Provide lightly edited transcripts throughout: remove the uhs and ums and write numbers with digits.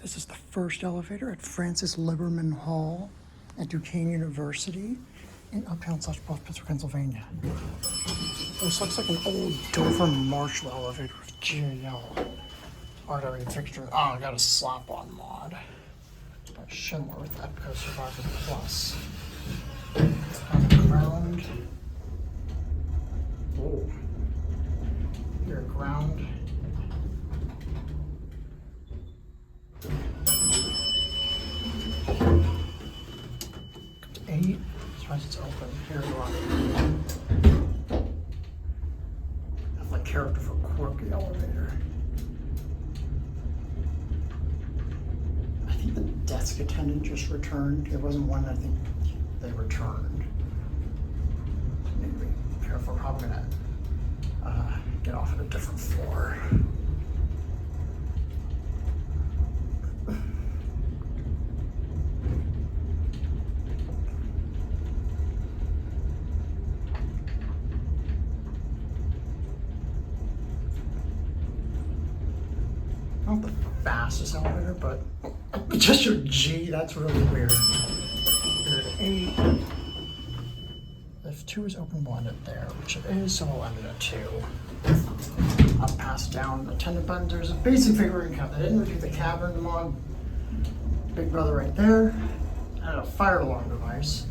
This is the first elevator at Francis Libermann Hall at Duquesne University in Uptown / Bluff, Pittsburgh, Pennsylvania. This looks like an old Dover Marshall elevator with GAL RWB fixture. Oh, I got a slap-on mod by Schindler with EPCO SurvivorPlus. On the ground. Oh, your ground. Eight. Surprised it's open. Here's one. That's like character for quirky elevator. I think the desk attendant just returned. There wasn't one. I think they returned. Need to be careful. Probably gonna get off at a different floor. Not the fastest elevator, but just your G, that's really weird. You're at 8. If 2 is open blended there, which it is, so we'll end it at 2. I'll pass down the attendant button. There's a basic figurine count. They didn't repeat the cavern mod. Big Brother right there. And a fire alarm device.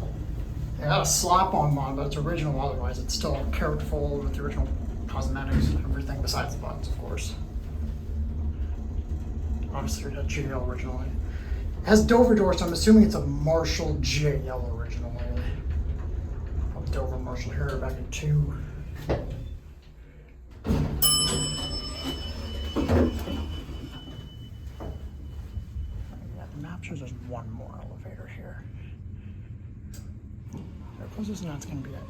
They got a slap-on mod, but it's original otherwise. It's still characterful with the original cosmetics and everything besides the buttons, of course. Obviously, it had GAL originally. It has Dover doors, so I'm assuming it's a Marshall GAL originally. Dover Marshall here back in 2. Yeah, the map shows there's one more elevator here. There it goes, and that's going to be it.